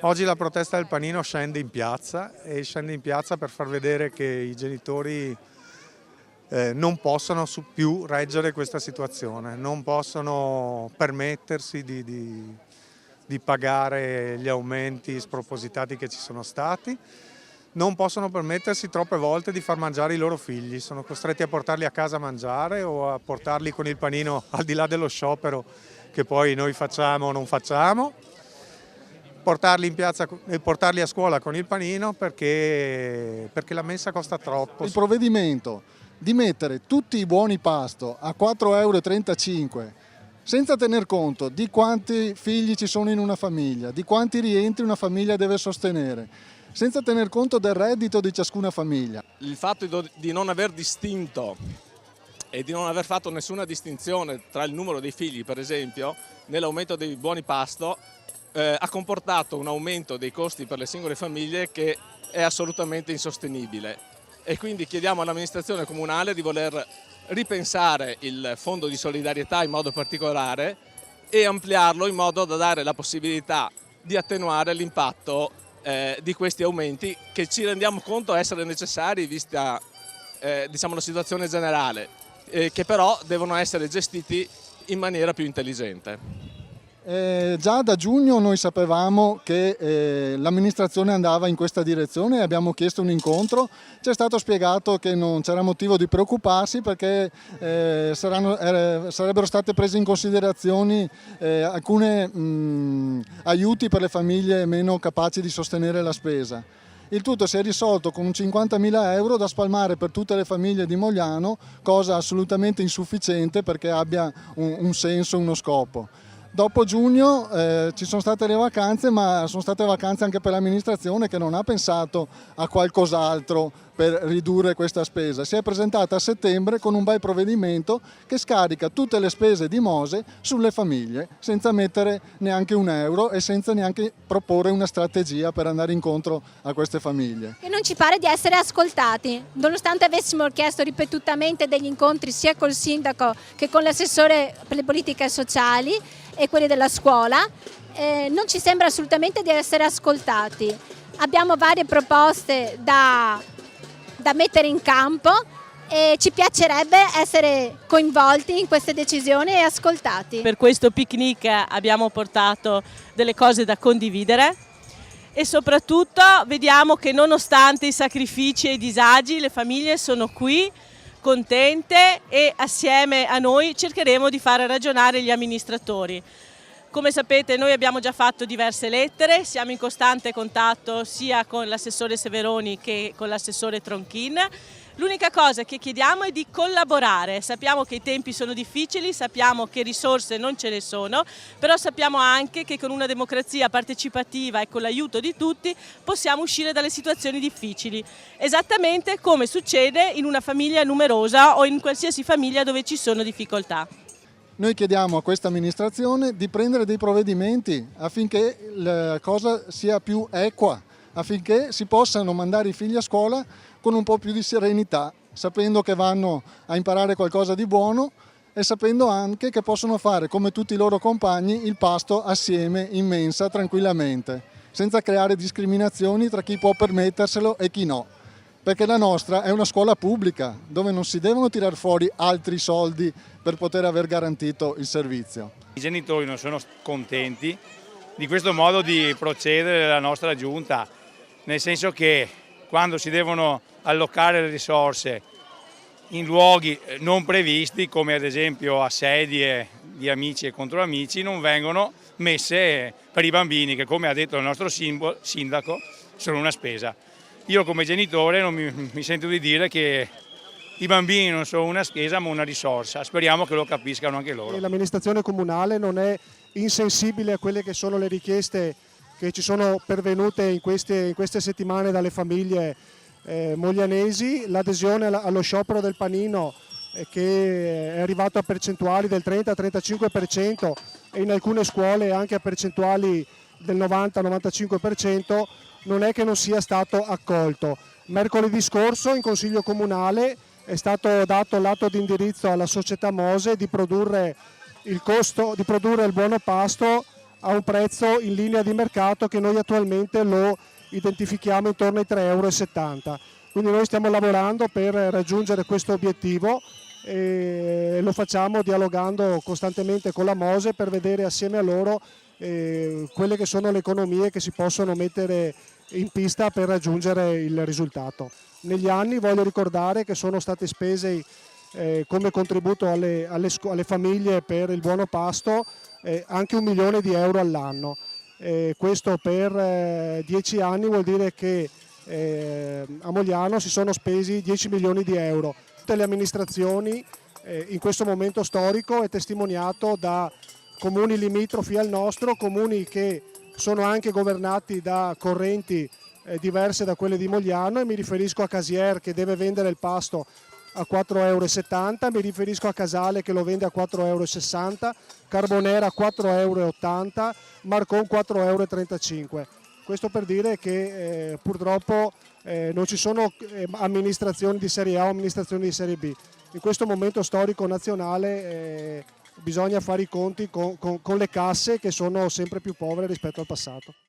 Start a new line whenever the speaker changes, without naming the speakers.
Oggi la protesta del panino scende in piazza per far vedere che i genitori non possono più reggere questa situazione, non possono permettersi di pagare gli aumenti spropositati che ci sono stati, non possono permettersi troppe volte di far mangiare i loro figli, sono costretti a portarli a casa a mangiare o a portarli con il panino al di là dello sciopero che poi noi facciamo o non facciamo. Portarli in piazza e portarli a scuola con il panino perché la mensa costa troppo.
Il provvedimento di mettere tutti i buoni pasto a 4,35 € senza tener conto di quanti figli ci sono in una famiglia, di quanti rientri una famiglia deve sostenere, senza tener conto del reddito di ciascuna famiglia.
Il fatto di non aver distinto e di non aver fatto nessuna distinzione tra il numero dei figli, per esempio, nell'aumento dei buoni pasto, ha comportato un aumento dei costi per le singole famiglie che è assolutamente insostenibile e quindi chiediamo all'amministrazione comunale di voler ripensare il fondo di solidarietà in modo particolare e ampliarlo in modo da dare la possibilità di attenuare l'impatto di questi aumenti che ci rendiamo conto essere necessari vista diciamo, la situazione generale, che però devono essere gestiti in maniera più intelligente.
Già da giugno noi sapevamo che l'amministrazione andava in questa direzione e abbiamo chiesto un incontro. Ci è stato spiegato che non c'era motivo di preoccuparsi perché sarebbero state prese in considerazione alcune aiuti per le famiglie meno capaci di sostenere la spesa. Il tutto si è risolto con 50.000 euro da spalmare per tutte le famiglie di Mogliano, cosa assolutamente insufficiente perché abbia un senso, uno scopo. Dopo giugno ci sono state le vacanze, ma sono state vacanze anche per l'amministrazione che non ha pensato a qualcos'altro per ridurre questa spesa. Si è presentata a settembre con un bel provvedimento che scarica tutte le spese di Mose sulle famiglie, senza mettere neanche un euro e senza neanche proporre una strategia per andare incontro a queste famiglie.
E non ci pare di essere ascoltati, nonostante avessimo chiesto ripetutamente degli incontri sia col sindaco che con l'assessore per le politiche sociali e quelli della scuola, non ci sembra assolutamente di essere ascoltati. Abbiamo varie proposte da mettere in campo e ci piacerebbe essere coinvolti in queste decisioni e ascoltati.
Per questo picnic abbiamo portato delle cose da condividere e soprattutto vediamo che nonostante i sacrifici e i disagi le famiglie sono qui contente e assieme a noi cercheremo di fare ragionare gli amministratori. Come sapete noi abbiamo già fatto diverse lettere, siamo in costante contatto sia con l'assessore Severoni che con l'assessore Tronchin. L'unica cosa che chiediamo è di collaborare, sappiamo che i tempi sono difficili, sappiamo che risorse non ce ne sono, però sappiamo anche che con una democrazia partecipativa e con l'aiuto di tutti possiamo uscire dalle situazioni difficili, esattamente come succede in una famiglia numerosa o in qualsiasi famiglia dove ci sono difficoltà.
Noi chiediamo a questa amministrazione di prendere dei provvedimenti affinché la cosa sia più equa, affinché si possano mandare i figli a scuola con un po' più di serenità, sapendo che vanno a imparare qualcosa di buono e sapendo anche che possono fare come tutti i loro compagni il pasto assieme in mensa tranquillamente, senza creare discriminazioni tra chi può permetterselo e chi no. Perché la nostra è una scuola pubblica dove non si devono tirar fuori altri soldi per poter aver garantito il servizio.
I genitori non sono contenti di questo modo di procedere della nostra giunta, nel senso che quando si devono allocare le risorse in luoghi non previsti, come ad esempio a sedie di amici e contro amici, non vengono messe per i bambini, che come ha detto il nostro sindaco sono una spesa. Io come genitore non mi sento di dire che i bambini non sono una spesa ma una risorsa, speriamo che lo capiscano anche loro.
L'amministrazione comunale non è insensibile a quelle che sono le richieste che ci sono pervenute in queste settimane dalle famiglie moglianesi. L'adesione allo sciopero del panino che è arrivato a percentuali del 30-35% e in alcune scuole anche a percentuali del 90-95%, non è che non sia stato accolto. Mercoledì scorso in Consiglio Comunale è stato dato l'atto di indirizzo alla società Mose di produrre il buono pasto a un prezzo in linea di mercato che noi attualmente lo identifichiamo intorno ai 3,70 euro. Quindi noi stiamo lavorando per raggiungere questo obiettivo e lo facciamo dialogando costantemente con la Mose per vedere assieme a loro quelle che sono le economie che si possono mettere in pista per raggiungere il risultato. Negli anni voglio ricordare che sono state spese come contributo alle famiglie per il buono pasto anche 1 milione di euro all'anno. Questo per 10 anni vuol dire che a Mogliano si sono spesi 10 milioni di euro. Tutte le amministrazioni in questo momento storico è testimoniato da comuni limitrofi al nostro, comuni che sono anche governati da correnti diverse da quelle di Mogliano, e mi riferisco a Casier che deve vendere il pasto a 4,70 euro, mi riferisco a Casale che lo vende a 4,60 euro, Carbonera a 4,80 euro, Marcon 4,35 euro. Questo per dire che purtroppo non ci sono amministrazioni di serie A o amministrazioni di serie B. In questo momento storico nazionale bisogna fare i conti con le casse che sono sempre più povere rispetto al passato.